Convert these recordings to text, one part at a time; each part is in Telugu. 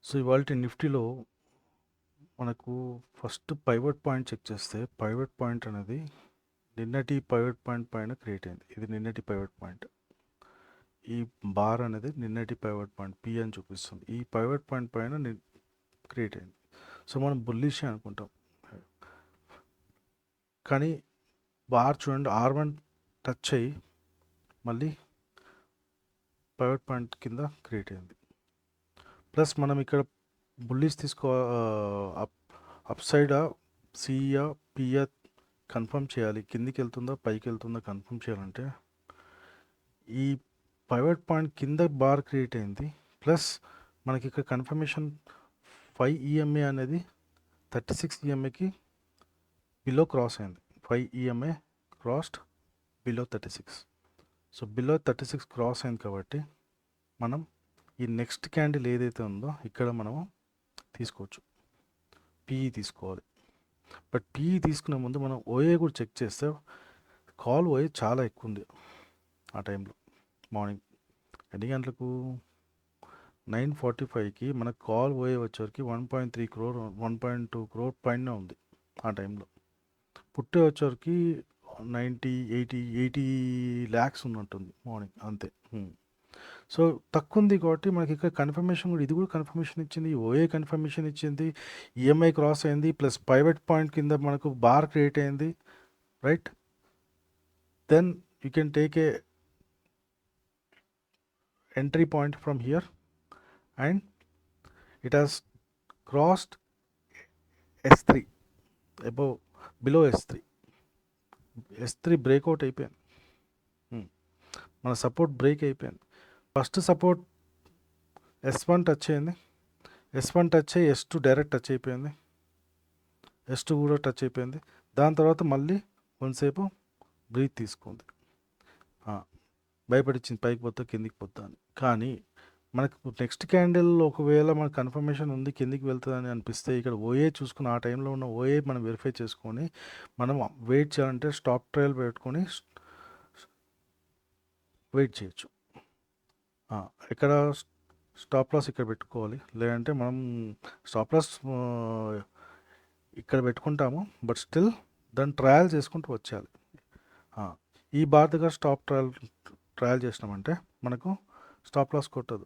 సో ఇవాల్టి నిఫ్టీలో మనకు ఫస్ట్ పైవట్ పాయింట్ చెక్ చేస్తే పైవట్ పాయింట్ అనేది నిన్నటి పైవట్ పాయింట్ పైన క్రియేట్ అయింది. ఇది నిన్నటి పైవట్ పాయింట్. ఈ బార్ అనేది నిన్నటి పైవట్ పాయింట్ పి అని చూపిస్తుంది. ఈ పైవట్ పాయింట్ పైన క్రియేట్ అయింది. సో మనం బుల్లిష్ అనుకుంటాం, కానీ బార్ చూడండి R1 టచ్ అయ్యి మళ్ళీ పైవట్ పాయింట్ కింద క్రియేట్ అయింది. ప్లస్ మనం ఇక్కడ బుల్లిష్ తీసుకో అప్ సైడ్ సియా పియా కన్ఫర్మ్ చేయాలి. కిందికి వెళ్తుందా పైకి వెళ్తుందా కన్ఫర్మ్ చేయాలంటే ఈ పైవట్ పాయింట్ కింద బార్ క్రియేట్ అయింది. ప్లస్ మనకి ఇక్కడ కన్ఫర్మేషన్ 5 EMA అనేది 36 EMAకి బిలో క్రాస్ అయింది. 5 EMA crossed below 36. So below 36 cross అయింది కాబట్టి మనం ఈ నెక్స్ట్ క్యాండిల్ ఏదైతే ఉందో ఇక్కడ మనము తీసుకోవచ్చు. PE తీసుకోవాలి. బట్ PE తీసుకునే ముందు మనం OA కూడా చెక్ చేస్తే కాల్ OA చాలా ఎక్కువ ఉంది. ఆ టైంలో మార్నింగ్ ఎన్ని గంటలకు 9:45కి మనకు కాల్ OA వచ్చేసరికి 1.3 crore 1.2 crore పైన ఉంది. ఆ టైంలో పుట్టే వచ్చేసరికి 80 lakhs ఉన్నట్టుంది మార్నింగ్ అంతే. సో తక్కువ ఉంది కాబట్టి మనకి ఇక్కడ కన్ఫర్మేషన్ కూడా, ఇది కూడా కన్ఫర్మేషన్ ఇచ్చింది, OA కన్ఫర్మేషన్ ఇచ్చింది, EMI క్రాస్ అయింది, ప్లస్ పైవట్ పాయింట్ కింద మనకు బార్ క్రియేట్ అయింది, right. Then you can take a entry point from here and it has crossed S3 above below S3 breakout అయిపోయింది. మన సపోర్ట్ బ్రేక్ అయిపోయింది. ఫస్ట్ సపోర్ట్ S1 టచ్ అయింది, S1 టచ్ అయ్యి S2 డైరెక్ట్ టచ్ అయిపోయింది, S2 కూడా టచ్ అయిపోయింది. దాని తర్వాత మళ్ళీ కొంతసేపు బ్రీత్ తీసుకుంది, భయపడిచ్చింది పైకి పోతా కిందికి పోతా అని. కానీ మనకు నెక్స్ట్ క్యాండిల్ ఒకవేళ మనకు కన్ఫర్మేషన్ ఉంది కిందికి వెళ్తుందని అనిపిస్తే ఇక్కడ OA చూసుకుని ఆ టైంలో ఉన్న OA మనం వెరిఫై చేసుకొని మనం వెయిట్ చేయాలంటే స్టాప్ ట్రయల్ పెట్టుకొని వెయిట్ చేయొచ్చు. ఇక్కడ స్టాప్ లాస్ ఇక్కడ పెట్టుకోవాలి, లేదంటే మనం స్టాప్ లాస్ ఇక్కడ పెట్టుకుంటాము, బట్ స్టిల్ దాన్ని ట్రయల్ చేసుకుంటూ వచ్చేయాలి. ఈ బార్ దగ్గర స్టాప్ ట్రయల్ చేసినామంటే మనకు స్టాప్ లాస్ కొట్టదు.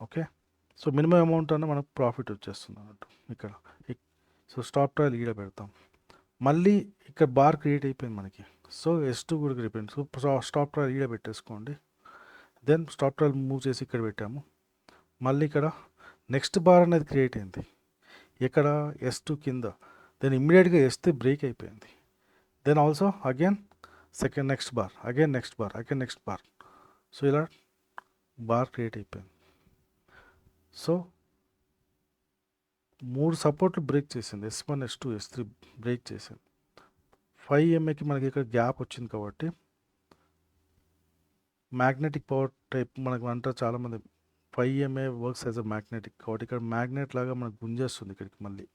ఓకే, సో మినిమం అమౌంట్ అన్న మనకు ప్రాఫిట్ వచ్చేస్తుంది అన్నట్టు ఇక్కడ. సో స్టాప్ ట్రయల్ ఈడ పెడతాం. మళ్ళీ ఇక్కడ బార్ క్రియేట్ అయిపోయింది మనకి, సో S2 కూడా క్రియేట్ అయిపోయింది. సో స్టాప్ ట్రయల్ ఈడ పెట్టేసుకోండి. దెన్ స్టాప్ ట్రయల్ మూవ్ చేసి ఇక్కడ పెట్టాము. మళ్ళీ ఇక్కడ నెక్స్ట్ బార్ అనేది క్రియేట్ అయింది ఇక్కడ S2 కింద. దెన్ ఇమ్మీడియట్గా S3 బ్రేక్ అయిపోయింది. Then also again second next bar, again next bar, again next bar. So ఇలా బార్ క్రియేట్ అయిపోయింది. సో 3 సపోర్ట్లు బ్రేక్ చేసింది, S1 S2 S3 బ్రేక్ చేసింది. 5 EMAకి మనకి ఇక్కడ గ్యాప్ వచ్చింది కాబట్టి మ్యాగ్నెటిక్ పవర్ టైప్ మనకు అంటారు చాలామంది. 5 EMA works as a magnetic కాబట్టి ఇక్కడ మ్యాగ్నెట్ లాగా మనకు గుంజేస్తుంది ఇక్కడికి మళ్ళీ.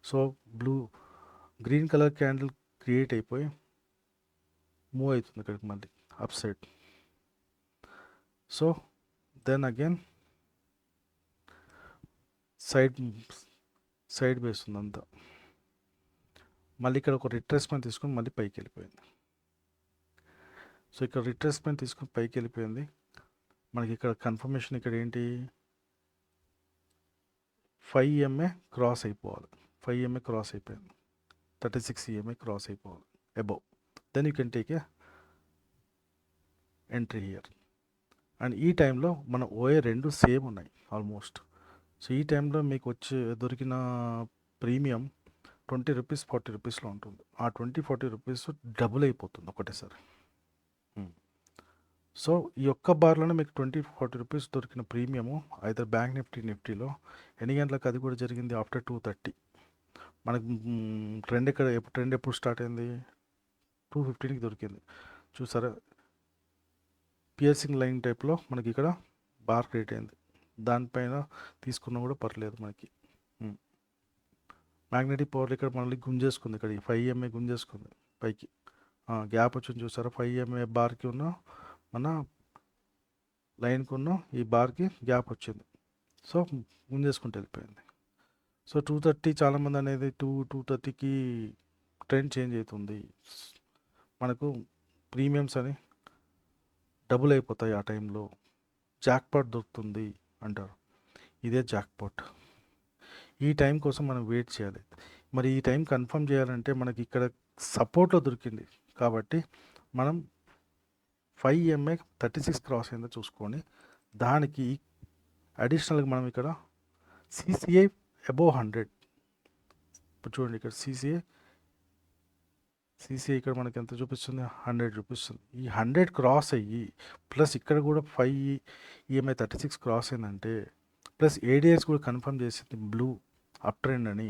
So green colour candle create అయిపోయి మూవ్ అవుతుంది ఇక్కడికి మళ్ళీ up side. So then again side వేస్తుంది అంతా. మళ్ళీ ఇక్కడ ఒక రిట్రేస్మెంట్ తీసుకొని మళ్ళీ పైకి వెళ్ళిపోయింది. సో ఇక్కడ రిట్రేస్మెంట్ తీసుకొని పైకి వెళ్ళిపోయింది. మనకి ఇక్కడ కన్ఫర్మేషన్ ఇక్కడ ఏంటి, 5 EMA క్రాస్ అయిపోవాలి. 5 EMA క్రాస్ అయిపోయింది, 36 EMA క్రాస్ అయిపోవాలి above. Then you can take a entry here. And ఈ టైంలో మన OA రెండు సేమ్ ఉన్నాయి ఆల్మోస్ట్. సో ఈ టైంలో మీకు దొరికిన ప్రీమియం 20 రూపీస్ 40 రూపీస్లో ఉంటుంది. ఆ 20-40 రూపీస్ డబుల్ అయిపోతుంది ఒకటేసారి. సో ఈ ఒక్క బార్లోనే మీకు 20-40 రూపీస్ దొరికిన ప్రీమియము ఐదర్ బ్యాంక్ నిఫ్టీలో ఎన్ని గంటలకు అది కూడా జరిగింది ఆఫ్టర్ 2:30. మనకు ట్రెండ్ ఎప్పుడు స్టార్ట్ అయింది, 2:15కి దొరికింది. చూసారా, పియర్సింగ్ లైన్ టైప్లో మనకి ఇక్కడ బార్ క్రియేట్ అయింది. దానిపైన తీసుకున్నా కూడా పర్లేదు మనకి. మ్యాగ్నెటిక్ పవర్ ఇక్కడ మళ్ళీ గుంజేసుకుంది, ఇక్కడ ఈ 5 EMA గుంజేసుకుంది పైకి. గ్యాప్ వచ్చింది చూసారా, 5 EMA బార్కి ఉన్న మన లైన్కి ఉన్న ఈ బార్కి గ్యాప్ వచ్చింది. సో ముందేసుకుంటూ వెళ్ళిపోయింది. సో 230 చాలామంది అనేది 230కి ట్రెండ్ చేంజ్ అవుతుంది, మనకు ప్రీమియమ్స్ అని డబుల్ అయిపోతాయి, ఆ టైంలో జాక్పాట్ దొరుకుతుంది అంటారు. ఇదే జాక్పాట్. ఈ టైం కోసం మనం వెయిట్ చేయాలి. మరి ఈ టైం కన్ఫర్మ్ చేయాలంటే మనకి ఇక్కడ సపోర్ట్లో దొరికింది కాబట్టి మనం 5 EMA 36 క్రాస్ అయిందో చూసుకొని దానికి అడిషనల్గా మనం ఇక్కడ CCA అబోవ్ 100. ఇప్పుడు చూడండి ఇక్కడ CCA ఇక్కడ మనకి ఎంత చూపిస్తుంది, 100 చూపిస్తుంది. ఈ 100 క్రాస్ అయ్యి ప్లస్ ఇక్కడ కూడా 5 EMA 36 క్రాస్ అయిందంటే ప్లస్ ADX కూడా కన్ఫర్మ్ చేసింది బ్లూ అప్ ట్రెండ్ అని,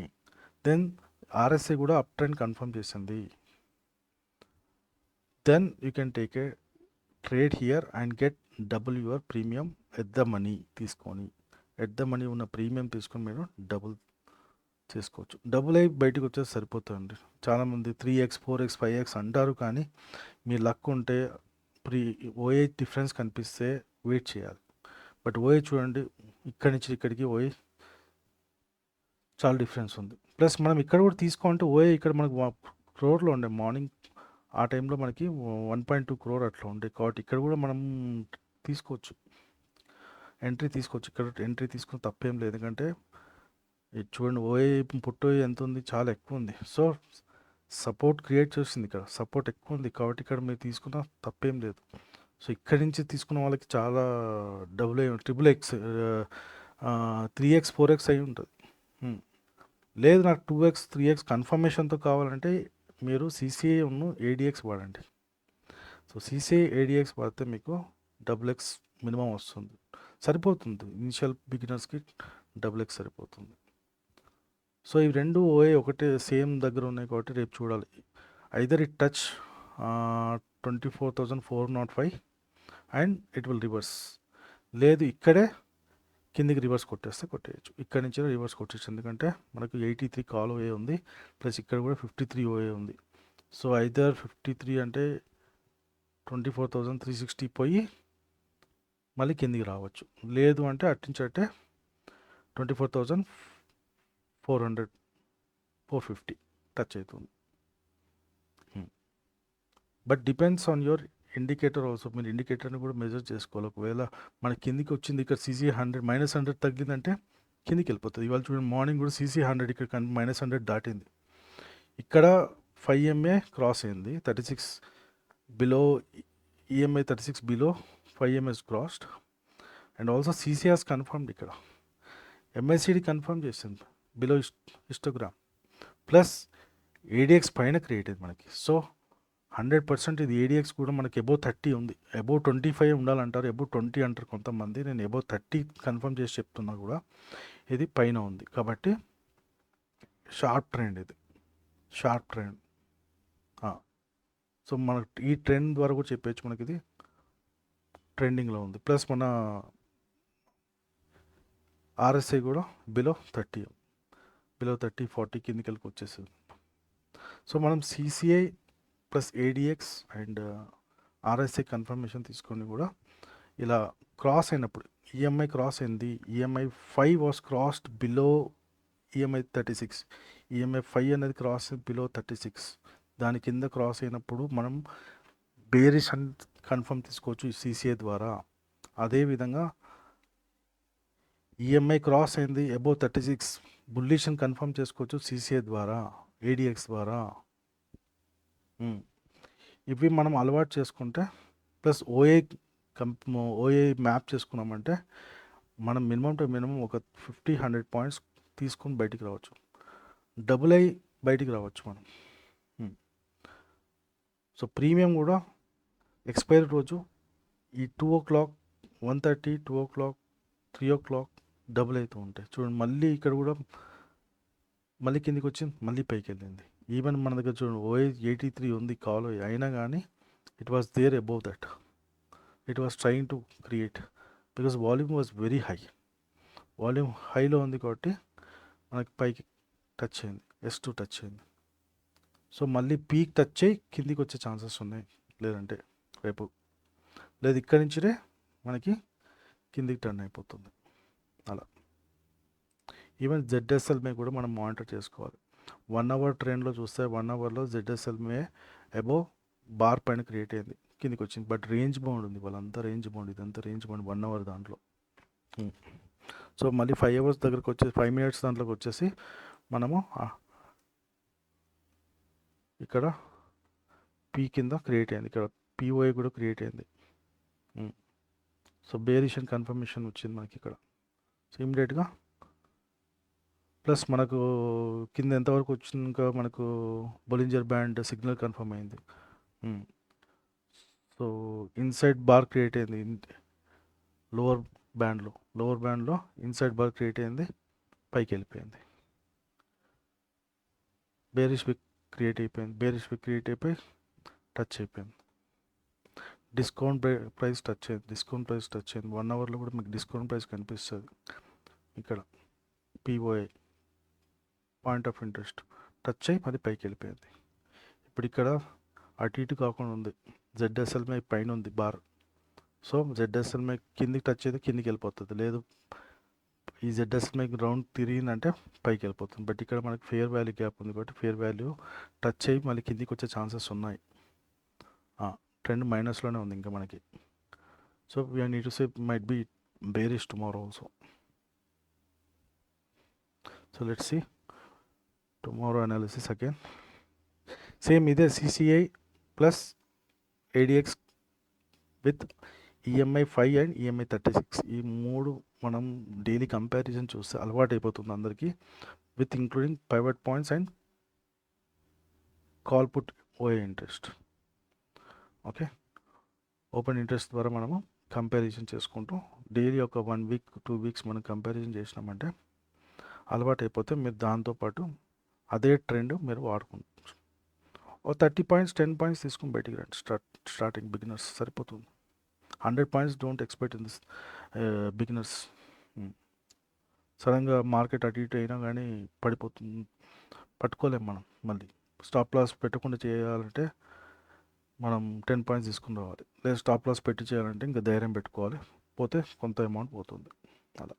దెన్ RSI కూడా అప్ ట్రెండ్ కన్ఫర్మ్ చేసింది. Then you can take a trade here and get double your premium at the money తీసుకొని, ఎట్ ద మనీ ఉన్న ప్రీమియం తీసుకొని మీరు డబుల్ చేసుకోవచ్చు. డబుల్ అయి బయటకు వచ్చేసి సరిపోతుందండి. చాలామంది 3x 4x 5x అంటారు, కానీ మీ లక్ ఉంటే OA డిఫరెన్స్ కనిపిస్తే వెయిట్ చేయాలి. బట్ OA చూడండి, ఇక్కడి నుంచి ఇక్కడికి OA చాలా డిఫరెన్స్ ఉంది. ప్లస్ మనం ఇక్కడ కూడా తీసుకుంటే OA ఇక్కడ మనకు క్రోర్లో ఉండే మార్నింగ్ ఆ టైంలో మనకి 1.2 crore అట్లా ఉండే, కాబట్టి ఇక్కడ కూడా మనం తీసుకోవచ్చు, ఎంట్రీ తీసుకోవచ్చు. ఇక్కడ ఎంట్రీ తీసుకుని తప్పేం లేదు, ఎందుకంటే ఇది చూడండి OA పుట్టో ఎంత ఉంది, చాలా ఎక్కువ ఉంది. సో సపోర్ట్ క్రియేట్ చేసింది, ఇక్కడ సపోర్ట్ ఎక్కువ ఉంది కాబట్టి ఇక్కడ మీరు తీసుకున్న తప్పేం లేదు. సో ఇక్కడి నుంచి తీసుకున్న వాళ్ళకి చాలా double triple X 3x 4x అయి ఉంటుంది. లేదు నాకు 2x 3x కన్ఫర్మేషన్తో కావాలంటే మీరు CCA ఉన్న ADX వాడండి. సో CCA ADX వాడితే మీకు XX మినిమం వస్తుంది, సరిపోతుంది. ఇనిషియల్ బిగినర్స్కి XX సరిపోతుంది. సో ఈ రెండు OA ఒకటే సేమ్ దగ్గర ఉన్నాయి కాబట్టి రేపు చూడాలి. Either it touch 24,405 and it will reverse, లేదు ఇక్కడే కిందికి రివర్స్ కొట్టేయచ్చు. ఇక్కడ నుంచి రివర్స్ కొట్టేయచ్చు, ఎందుకంటే మనకు 83 కాల్ OA ఉంది, ప్లస్ ఇక్కడ కూడా 53 OA ఉంది. సో ఐదర్ 53 అంటే 24,360 పోయి మళ్ళీ కిందికి రావచ్చు, లేదు అంటే అట్టించట్టే 24,400 450 టచ్ అవుతుంది. But depends on your indicator also. మీరు ఇండికేటర్ని కూడా మెజర్ చేసుకోవాలి. ఒకవేళ మన కిందికి వచ్చింది, ఇక్కడ CCA 100 -100 తగ్గిందంటే కిందికి వెళ్ళిపోతుంది. ఇవాళ చూడండి మార్నింగ్ కూడా CCA 100 ఇక్కడ -100 దాటింది. ఇక్కడ 5 EMA క్రాస్ అయింది, 36 below EMA 36 below 5 EMA crossed, and also CCA has confirmed. ఇక్కడ MACD కన్ఫర్మ్ చేసింది బిలో హిస్టోగ్రామ్, ప్లస్ ADX పైన క్రియేట్ అయింది మనకి. సో 100% ఇది ADX కూడా మనకి అబోవ్ 30 ఉంది. అబోవ్ 25 ఉండాలంటారు, అబోవ్ 20 అంటారు కొంతమంది. నేను అబోవ్ 30 కన్ఫర్మ్ చేసి చెప్తున్నా కూడా ఇది పైన ఉంది కాబట్టి షార్ప్ ట్రెండ్, ఇది షార్ప్ ట్రెండ్. సో మనకు ఈ ట్రెండ్ ద్వారా కూడా చెప్పచ్చు మనకి ఇది ట్రెండింగ్లో ఉంది. ప్లస్ మన RSI కూడా బిలో 30 40 కిందికి వెళ్ళి వచ్చేసింది. సో మనం CCA plus ADX and RSI confirmation తీసుకొని కూడా ఇలా క్రాస్ అయినప్పుడు EMI క్రాస్ అయింది, EMI 5 was crossed below EMI 36, EMI 5 అనేది క్రాస్ బిలో 36, దాని కింద క్రాస్ అయినప్పుడు మనం బేరిష్ అని కన్ఫర్మ్ తీసుకోవచ్చు CCA ద్వారా. అదేవిధంగా EMI క్రాస్ అయింది అబోవ్ 36, బుల్లిష్ అని కన్ఫర్మ్ చేసుకోవచ్చు CCA ద్వారా, ADX ద్వారా. ఇవి మనం అలవాటు చేసుకుంటే ప్లస్ OA మ్యాప్ చేసుకున్నామంటే మనం మినిమం టు మినిమం ఒక 50-100 పాయింట్స్ తీసుకొని బయటికి రావచ్చు, డబుల్ అయి బయటికి రావచ్చు మనం. సో ప్రీమియం కూడా ఎక్స్పైరీ రోజు ఈ 2 o'clock 1:30 2 o'clock 3 o'clock డబుల్ అవుతూ ఉంటాయి. చూడండి మళ్ళీ ఇక్కడ కూడా మళ్ళీ కిందికి వచ్చి మళ్ళీ పైకి వెళ్ళింది. ఈవెన్ మన దగ్గర చూడండి OA 83 ఉంది కాల్, అయినా కానీ it was there above that. It was trying to create because volume was very high. Volume హైలో ఉంది కాబట్టి మనకి పైకి టచ్ అయింది, S2 టచ్ అయింది. సో మళ్ళీ పీక్ టచ్ అయ్యి కిందికి వచ్చే ఛాన్సెస్ ఉన్నాయి, లేదంటే రేపు లేదు ఇక్కడి నుంచినే మనకి కిందికి టర్న్ అయిపోతుంది అలా. ఈవెన్ జెడ్ఎస్ఎల్మే కూడా మనం మానిటర్ చేసుకోవాలి. 1 అవర్ ట్రెండ్లో చూస్తే 1 అవర్లో జెడ్ఎస్ఎల్మే అబోవ్ బార్ పైన క్రియేట్ అయింది, కిందికి వచ్చింది. బట్ రేంజ్ బౌండ్ ఉంది, వాళ్ళంతా రేంజ్ బౌండ్, ఇదంతా రేంజ్ బౌండ్ 1 అవర్ దాంట్లో. సో మళ్ళీ 5 అవర్స్ దగ్గరకు వచ్చేసి 5 మినిట్స్ దాంట్లోకి వచ్చేసి మనము ఇక్కడ పీ కింద క్రియేట్ అయింది, ఇక్కడ పిఓఐ కూడా క్రియేట్ అయింది. సో బేరిష్ అండ్ కన్ఫర్మేషన్ వచ్చింది మనకి ఇక్కడ. సో ఇమీడియట్గా ప్లస్ మనకు కింద ఎంతవరకు వచ్చినాక మనకు బొలింజర్ బ్యాండ్ సిగ్నల్ కన్ఫర్మ్ అయింది. సో ఇన్సైడ్ బార్ క్రియేట్ అయింది లోవర్ బ్యాండ్లో ఇన్సైడ్ బార్ క్రియేట్ అయింది, పైకి వెళ్ళిపోయింది. బేరిష్ విక్ క్రియేట్ అయిపోయి టచ్ అయిపోయింది. డిస్కౌంట్ ప్రైస్ టచ్ అయింది. 1 అవర్లో కూడా మీకు డిస్కౌంట్ ప్రైస్ కనిపిస్తుంది ఇక్కడ. POI point of interest touch అయ్యి మరి పైకి వెళ్ళిపోయింది. ఇప్పుడు ఇక్కడ అటు ఇటు కాకుండా ఉంది, జెడ్ఎస్ఎల్మే పైన ఉంది బార్. సో జెడ్ఎస్ఎల్మే కిందికి టచ్ అయితే కిందికి వెళ్ళిపోతుంది, లేదు ఈ జెడ్ఎస్ఎల్మే రౌండ్ తిరిగిందంటే పైకి వెళ్ళిపోతుంది. బట్ ఇక్కడ మనకి ఫేర్ వాల్యూ గ్యాప్ ఉంది కాబట్టి ఫేర్ వాల్యూ టచ్ అయ్యి మళ్ళీ కిందికి వచ్చే ఛాన్సెస్ ఉన్నాయి. ట్రెండ్ మైనస్లోనే ఉంది ఇంకా మనకి. So we need to say might be bearish tomorrow also. So let's see tomorrow analysis again. Same ఇదే CCI plus ADX with EMI 5 and EMI 36, ఈ 3 మనం డైలీ కంపారిజన్ చూస్తే అలవాటు అయిపోతుంది అందరికీ, with including pivot points and call put O A interest. Okay, open interest ద్వారా మనము కంపారిజన్ చేసుకుంటూ డైలీ ఒక 1 వీక్ 2 వీక్స్ మనం కంపారిజన్ చేసినామంటే అలవాటు అయిపోతే మీరు దాంతోపాటు అదే ట్రెండ్ మీరు వాడుకుంటారు. ఓ 30 పాయింట్స్ 10 పాయింట్స్ తీసుకుని బయటికి రండి. స్టార్టింగ్ బిగినర్స్ సరిపోతుంది. 100 points don't expect in this beginners. సడన్గా మార్కెట్ అటు ఇటు అయినా కానీ పడిపోతుంది, పట్టుకోలేం మనం. మళ్ళీ స్టాప్ లాస్ పెట్టకుండా చేయాలంటే మనం 10 పాయింట్స్ తీసుకుని రావాలి, లేదా స్టాప్ లాస్ పెట్టి చేయాలంటే ఇంకా ధైర్యం పెట్టుకోవాలి, పోతే కొంత అమౌంట్ పోతుంది అలా.